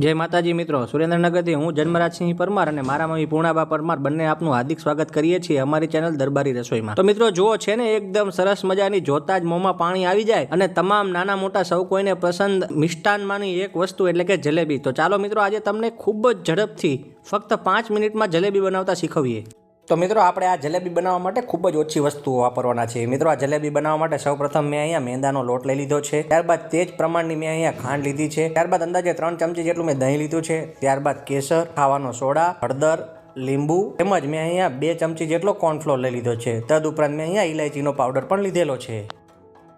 જય માતાજી મિત્રો, સુરેન્દ્રનગરથી હું જન્મરાજસિંહ પરમાર અને મારા મમ્મી પૂર્ણાબા પરમાર બંને આપનું હાર્દિક સ્વાગત કરીએ છીએ અમારી ચેનલ દરબારી રસોઈમાં। તો મિત્રો જુઓ છે ને એકદમ સરસ મજાની જોતા જ મોંમાં પાણી આવી જાય અને તમામ નાના મોટા સૌ કોઈને પસંદ મિષ્ટાનમાંની એક વસ્તુ એટલે કે જલેબી। તો ચાલો મિત્રો આજે તમને ખૂબ જ ઝડપથી ફક્ત 5 મિનિટમાં જલેબી બનાવતા શીખવીએ। તો મિત્રો આપણે આ જલેબી બનાવવા માટે ખૂબ જ ઓછી વસ્તુઓ વાપરવાના છે। મિત્રો આ જલેબી બનાવવા માટે સૌપ્રથમ મેં અહીંયા મેંદાનો લોટ લઈ લીધો છે, ત્યારબાદ તે જ પ્રમાણની મેં અહીંયા ખાંડ લીધી છે, ત્યારબાદ અંદાજે 3 ચમચી જેટલું મેં દહીં લીધું છે, ત્યારબાદ કેસર, ખાવાનો સોડા, હળદર, લીંબુ તેમજ મેં અહીંયા 2 ચમચી જેટલો કોર્નફ્લોર લઈ લીધો છે। તદુપરાંત મેં અહીંયા ઇલાયચીનો પાવડર પણ લીધેલો છે।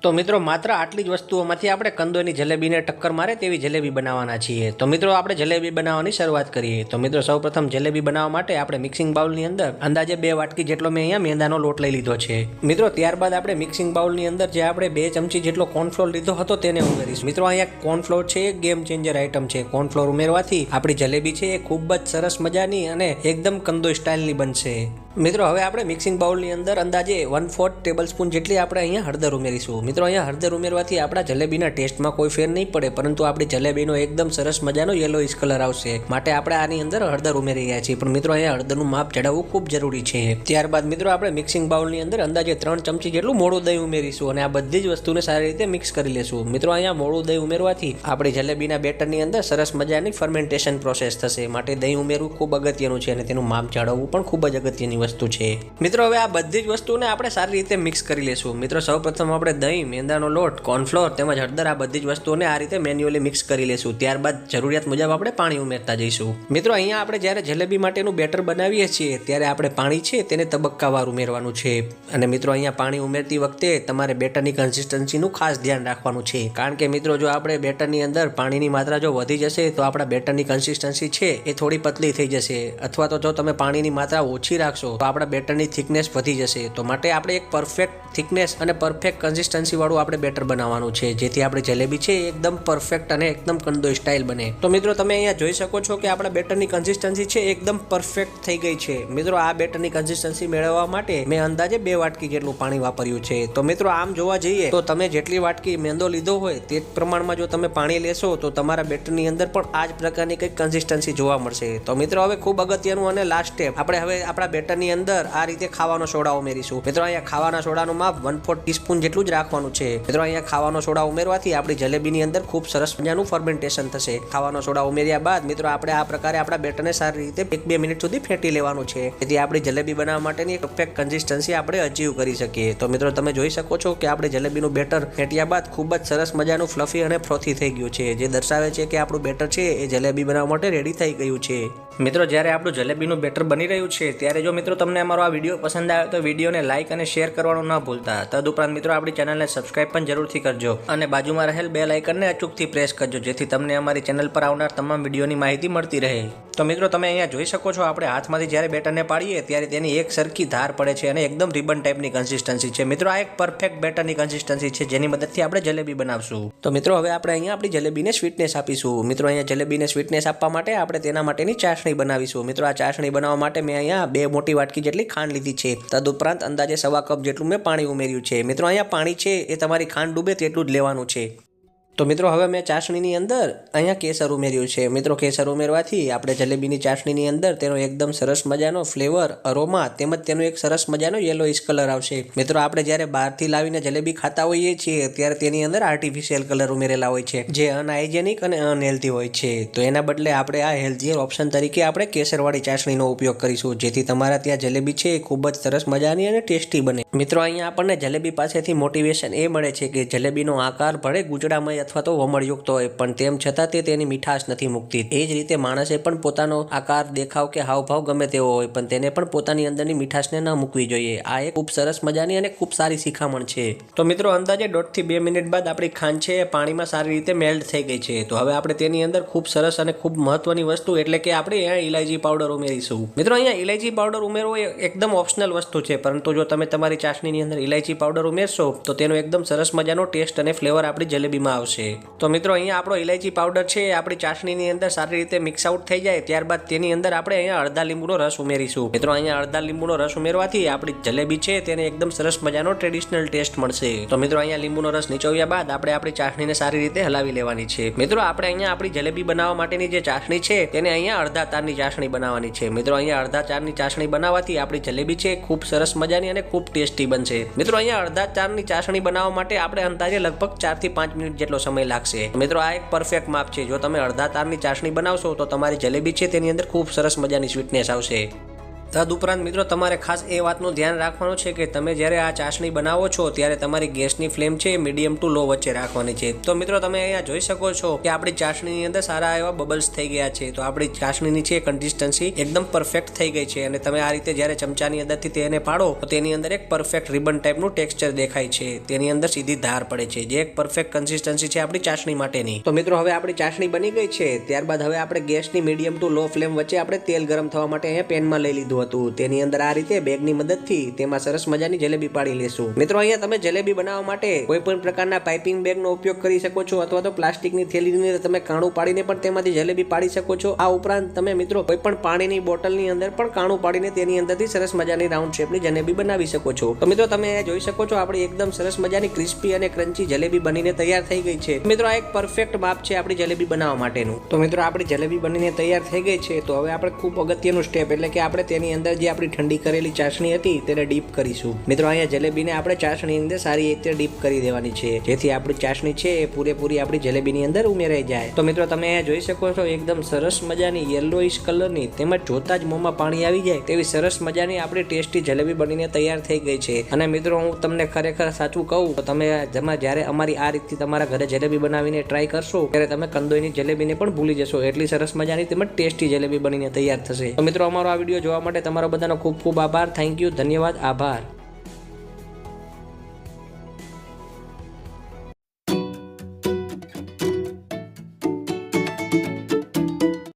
તો મિત્રો માત્ર આટલી જ વસ્તુઓમાંથી આપણે કંદોઈની જલેબીને ટક્કર મારે તેવી જલેબી બનાવવાના છીએ। તો મિત્રો આપણે જલેબી બનાવવાની શરૂઆત કરીએ। તો મિત્રો સૌપ્રથમ જલેબી બનાવવા માટે આપણે મિક્સિંગ બાઉલની અંદર અંદાજે 2 વાટકી જેટલો મેં અહીંયા મેંદાનો લોટ લઈ લીધો છે। મિત્રો ત્યારબાદ આપણે મિક્સિંગ બાઉલની અંદર જે આપણે 2 ચમચી જેટલો કોર્નફ્લોર લીધો હતો તેને ઉમેરીશું। મિત્રો અહીંયા કોર્નફ્લોર છે એક ગેમ ચેન્જર આઇટમ છે। કોર્નફ્લોર ઉમેરવાથી આપણી જલેબી છે એ ખૂબ જ સરસ મજાની અને એકદમ કંદોઈ સ્ટાઇલની બનશે। મિત્રો હવે આપણે મિક્સિંગ બાઉલની અંદર અંદાજે 1/4 ટેબલ સ્પૂન જેટલી આપણે અહીંયા હળદર ઉમેરીશું। મિત્રો અહીંયા હળદર ઉમેરવાથી આપણા જલેબીના ટેસ્ટમાં કોઈ ફેર નહીં પડે, પરંતુ આપણી જલેબીનો એકદમ સરસ મજાનો યલોઇશ કલર આવશે, માટે આપણે આની અંદર હળદર ઉમેરી રહ્યા છીએ। પણ મિત્રો અહીંયા હળદરનું માપ જણાવવું ખૂબ જરૂરી છે। ત્યારબાદ મિત્રો આપણે મિક્સિંગ બાઉલની અંદર અંદાજે 3 ચમચી જેટલું મોળું દહીં ઉમેરીશું અને આ બધી જ વસ્તુને સારી રીતે મિક્સ કરી લેશું। મિત્રો અહીંયા મોળું દહીં ઉમેરવાથી આપણી જલેબીના બેટરની અંદર સરસ મજાની ફર્મેન્ટેશન પ્રોસેસ થશે, માટે દહીં ઉમેરવું ખૂબ અગત્યનું છે અને તેનું માપ જાળવવું પણ ખૂબ જ અગત્યની વસ્તુ છે। મિત્રો હવે આ બધી જ વસ્તુને આપણે સારી રીતે મિક્સ કરી લેશું। મિત્રો સૌપ્રથમ આપણે દહીં, મેંદાનો લોટ, કોર્નફ્લોર તેમજ હળદર આ બધી જ વસ્તુઓને આ રીતે મેન્યુઅલી મિક્સ કરી લેશું। ત્યારબાદ જરૂરિયાત મુજબ આપણે પાણી ઉમેરતા જઈશું। મિત્રો અહીંયા આપણે જ્યારે જલેબી માટેનું બેટર બનાવીએ છીએ ત્યારે આપણે પાણી છે તેને તબક્કાવાર ઉમેરવાનું છે અને મિત્રો અહીંયા પાણી ઉમેરતી વખતે તમારે બેટરની કન્સિસ્ટન્સીનું ખાસ ધ્યાન રાખવાનું છે, કારણ કે મિત્રો જો આપણે બેટરની અંદર પાણીની માત્રા જો વધી જશે તો આપણા બેટરની કન્સિસ્ટન્સી છે એ થોડી પતલી થઈ જશે, અથવા તો જો તમે પાણીની માત્રા ઓછી રાખશો તો આપણા બેટરની થિકનેસ વધી જશે। તો માટે આપણે એક પરફેક્ટ થિકનેસ અને પરફેક્ટ કન્સિસ્ટન્સી વાળું આપણે બેટર બનાવવાનું છે, જેથી આપણી જલેબી છે એકદમ પરફેક્ટ અને એકદમ કંદોઈ સ્ટાઇલ બને। તો મિત્રો તમે અહીંયા જોઈ શકો છો કે આપણા બેટરની કન્સિસ્ટન્સી છે એકદમ પરફેક્ટ થઈ ગઈ છે। મિત્રો આ બેટરની કન્સિસ્ટન્સી મેળવવા માટે મેં અંદાજે 2 વાટકી જેટલું પાણી વાપર્યું છે। તો મિત્રો આમ જોવા જઈએ તો તમે જેટલી વાટકી મેંદો લીધો હોય તે જ પ્રમાણમાં જો તમે પાણી લેશો તો તમારા બેટરની અંદર પણ આ જ પ્રકારની કંઈક કન્સિસ્ટન્સી જોવા મળશે। તો મિત્રો હવે ખૂબ અગત્યનું અને લાસ્ટ સ્ટેપ, આપણે હવે આપણા બેટરની અંદર આ રીતે ખાવાનો સોડા ઉમેરીશું। મિત્રો અહીંયા ખાવાના સોડાનું માપ 1/4 ટીસ્પૂન જેટલું જ રાખવાનું છે। મિત્રો અહીંયા ખાવાનો સોડા ઉમેરવાથી આપણી જલેબીની અંદર ખૂબ સરસ મજાનું ફર્મેન્ટેશન થશે। ખાવાનો સોડા ઉમેર્યા બાદ મિત્રો આપણે આ પ્રકારે આપણા બેટરને સારી રીતે 1-2 મિનિટ સુધી ફેંટી લેવાનું છે, જેથી આપણી જલેબી બનાવવા માટેની પરફેક્ટ કન્સિસ્ટન્સી આપણે અચીવ કરી શકીએ। તો મિત્રો તમે જોઈ શકો છો કે આપણે જલેબીનું બેટર ફેંટ્યા બાદ ખૂબ જ સરસ મજાનું ફ્લફી અને ફ્રોથી થઈ ગયું છે, જે દર્શાવે છે કે આપણું બેટર છે એ જલેબી બનાવવા માટે રેડી થઈ ગયું છે। મિત્રો જ્યારે આપણું જલેબીનું બેટર બની રહ્યું છે ત્યારે જો મિત્રો તમને અમારો આ વિડીયો પસંદ આવે તો વિડીયોને લાઇક અને શેર કરવાનું ન ભૂલતા। તદુપરાંત મિત્રો આપણી ચેનલને સબસ્ક્રાઇબ પણ જરૂરથી કરજો અને બાજુમાં રહેલ બેલ આઇકનને અચૂકથી પ્રેસ કરજો, જેથી તમને અમારી ચેનલ પર આવનાર તમામ વિડીયોની માહિતી મળતી રહે। તો મિત્રો તમે અહીંયા જોઈ શકો છો આપણે હાથમાંથી જ્યારે બેટરને પાડીએ ત્યારે તેની એક સરખી ધાર પડે છે અને એકદમ રિબન ટાઈપની કન્સિસ્ટન્સી છે। મિત્રો આ એક પરફેક્ટ બેટરની કન્સિસ્ટન્સી છે જેની મદદથી આપણે જલેબી બનાવશું। તો મિત્રો હવે આપણે અહીંયા આપણી જલેબીને સ્વીટનેસ આપીશું। મિત્રો અહીંયા જલેબીને સ્વીટનેસ આપવા માટે આપણે તેના માટેની ચાસણી બનાવીશું। મિત્રો આ ચાસણી બનાવવા માટે મેં અહીંયા 2 મોટી વાટકી જેટલી ખાંડ લીધી છે, તદુપરાંત અંદાજે 1/4 કપ જેટલું મેં પાણી ઉમેર્યું છે। મિત્રો અહીંયા પાણી છે એ તમારી ખાંડ ડૂબે તેટલું જ લેવાનું છે। તો મિત્રો હવે મેં ચાસણીની અંદર અહીંયા કેસર ઉમેર્યું છે। મિત્રો કેસર ઉમેરવાથી આપણે જલેબીની ચાસણીની અંદર તેનો એકદમ સરસ મજાનો ફ્લેવર, અરોમા તેમજ તેનો એક સરસ મજાનો યલોઇશ કલર આવશે। મિત્રો આપણે જ્યારે બહારથી લાવીને જલેબી ખાતા હોઈએ છીએ ત્યારે તેની અંદર આર્ટિફિશિયલ કલર ઉમેરેલા હોય છે, જે અનહાઇજેનિક અને અનહેલ્ધી હોય છે। તો એના બદલે આપણે આ હેલ્ધીયર ઓપ્શન તરીકે આપણે કેસરવાળી ચાસણીનો ઉપયોગ કરીશું, જેથી તમારા ત્યાં જલેબી છે એ ખૂબ જ સરસ મજાની અને ટેસ્ટી બને। મિત્રો અહીંયા આપણને જલેબી પાસેથી મોટિવેશન એ મળે છે કે જલેબીનો આકાર ભલે ગુચડામય અથવા તો વમળયુક્ત હોય પણ તેમ છતાં તે તેની મીઠાશ નથી મૂકતી। એ જ રીતે માણસે પણ પોતાનો આકાર, દેખાવ કે હાવભાવ ગમે તેવો હોય પણ તેને પણ પોતાની અંદરની મીઠાશને ન મૂકવી જોઈએ। આ એક ખૂબ સરસ મજાની અને ખૂબ સારી શિખામણ છે। તો મિત્રો અંદાજે 1.5 થી 2 મિનિટ બાદ આપણી ખાંડ છે એ પાણીમાં સારી રીતે મેલ્ટ થઈ ગઈ છે। તો હવે આપણે તેની અંદર ખૂબ સરસ અને ખૂબ મહત્વની વસ્તુ એટલે કે આપણે અહીંયા ઇલાયચી પાવડર ઉમેરીશું। મિત્રો અહીંયા ઇલાયચી પાવડર ઉમેરવો એ એકદમ ઓપ્શનલ વસ્તુ છે, પરંતુ જો તમે તમારી ચાસણીની અંદર ઇલાયચી પાવડર ઉમેરશો તો તેનો એકદમ સરસ મજાનો ટેસ્ટ અને ફ્લેવર આપણી જલેબીમાં આવશે। આવશે। તો મિત્રો અહીંયા આપણો ઇલાયચી પાવડર છે આપણી ચાસણીની અંદર સારી રીતે મિક્સ આઉટ થઈ જાય ત્યારબાદ તેની અંદર આપણે અહીંયા અડધા લીંબુનો રસ ઉમેરીશું। મિત્રો અહીંયા અડધા લીંબુનો રસ ઉમેરવાથી આપણી જલેબી છે તેને એકદમ સરસ મજાનો ટ્રેડિશનલ ટેસ્ટ મળશે। તો મિત્રો અહીંયા લીંબુનો રસ નીચોવ્યા બાદ આપણે આપણી ચાસણીને સારી રીતે હલાવી લેવાની છે। મિત્રો આપણે અહીંયા આપણી જલેબી બનાવવા માટેની જે ચાસણી છે તેને અહીંયા અડધા તારની ચાસણી બનાવવાની છે। મિત્રો અહીંયા અડધા ચારની ચાસણી બનાવવાથી આપણી જલેબી છે ખૂબ સરસ મજાની અને ખૂબ ટેસ્ટી બનશે। મિત્રો અહીંયા અડધા ચારની ચાસણી બનાવવા માટે આપણે અંદાજે લગભગ 4 થી 5 મિનિટ જેટલો સમય લાગશે। મિત્રો આ એક પરફેક્ટ માપ છે। જો તમે અડધા તારની ચાસણી બનાવશો તો તમારી જલેબી છે તેની અંદર ખૂબ સરસ મજાની સ્વીટનેસ આવશે। તદુપરાંત મિત્રો તમારે ખાસ એ વાતનું ધ્યાન રાખવાનું છે કે તમે જ્યારે આ ચાસણી બનાવો છો ત્યારે તમારી ગેસની ફ્લેમ છે મીડિયમ ટુ લો વચ્ચે રાખવાની છે। તો મિત્રો તમે અહીંયા જોઈ શકો છો કે આપણી ચાસણીની અંદર સારા એવા બબલ્સ થઈ ગયા છે। તો આપણી ચાસણીની છે કન્સિસ્ટન્સી એકદમ પરફેક્ટ થઈ ગઈ છે અને તમે આ રીતે જ્યારે ચમચાની અંદરથી તેને પાડો તો તેની અંદર એક પરફેક્ટ રિબન ટાઈપનું ટેક્સચર દેખાય છે। તેની અંદર સીધી ધાર પડે છે જે એક પરફેક્ટ કન્સિસ્ટન્સી છે આપણી ચાસણી માટેની। તો મિત્રો હવે આપણી ચાસણી બની ગઈ છે ત્યારબાદ હવે આપણે ગેસની મીડિયમ ટુ લો ફ્લેમ વચ્ચે આપણે તેલ ગરમ થવા માટે અહીંયા પેનમાં લઈ લીધું હતું। તેની અંદર આ રીતે બેગની મદદથી તેમાં સરસ મજાની જલેબી પાડી લેશું। મિત્રો અહીંયા તમે જલેબી બનાવવા માટે કોઈ પણ પ્રકારના પાઇપિંગ બેગનો ઉપયોગ કરી શકો છો અથવા તો પ્લાસ્ટિકની થેલીની તમે કાણું પાડીને પણ તેમાંથી જલેબી પાડી શકો છો। આ ઉપરાંત તમે મિત્રો કોઈ પણ પાણીની બોટલની અંદર પણ કાણું પાડીને તેની અંદરથી સરસ મજાની રાઉન્ડ શેપની જલેબી બનાવી શકો છો। તો મિત્રો તમે જોઈ શકો છો આપણી એકદમ સરસ મજાની ક્રિસ્પી અને ક્રન્ચી જલેબી બનીને તૈયાર થઈ ગઈ છે। મિત્રો આ એક પરફેક્ટ માપ છે આપણી જલેબી બનાવવા માટેનું। તો મિત્રો આપણી જલેબી બનીને તૈયાર થઈ ગઈ છે। તો હવે આપણે ખૂબ અગત્યનું સ્ટેપ એટલે કે આપણે તેની અંદર જે આપણી ઠંડી કરેલી ચાસણી હતી તેને ડીપ કરીશું। મિત્રો અહીંયા જલેબીને આપણે ચાસણીની અંદર સારી રીતે ડીપ કરી દેવાની છે જેથી આપણી ચાસણી છે એ પૂરેપૂરી આપણી જલેબીની અંદર ઉમેરાઈ જાય। તો મિત્રો તમે અહીંયા જોઈ શકો છો એકદમ સરસ મજાની યલોઇશ કલરની તેમજ જોતા જ મોંમાં પાણી આવી જાય તેવી સરસ મજાની આપણી ટેસ્ટી જલેબી બનીને તૈયાર થઈ ગઈ છે। અને મિત્રો હું તમને ખરેખર સાચું કહું તો તમે જ્યારે અમારી આ રીતથી તમારા ઘરે જલેબી બનાવીને ટ્રાય કરશો ત્યારે તમે કંદોઈની જલેબીને પણ ભૂલી જશો। એટલી સરસ મજાની તેમજ ટેસ્ટી જલેબી બનીને તૈયાર થશે। તો મિત્રો અમારો આ વિડીયો જોવા માટે તમારો બધાનો ખૂબ ખૂબ આભાર। થેન્ક યુ, ધન્યવાદ, આભાર।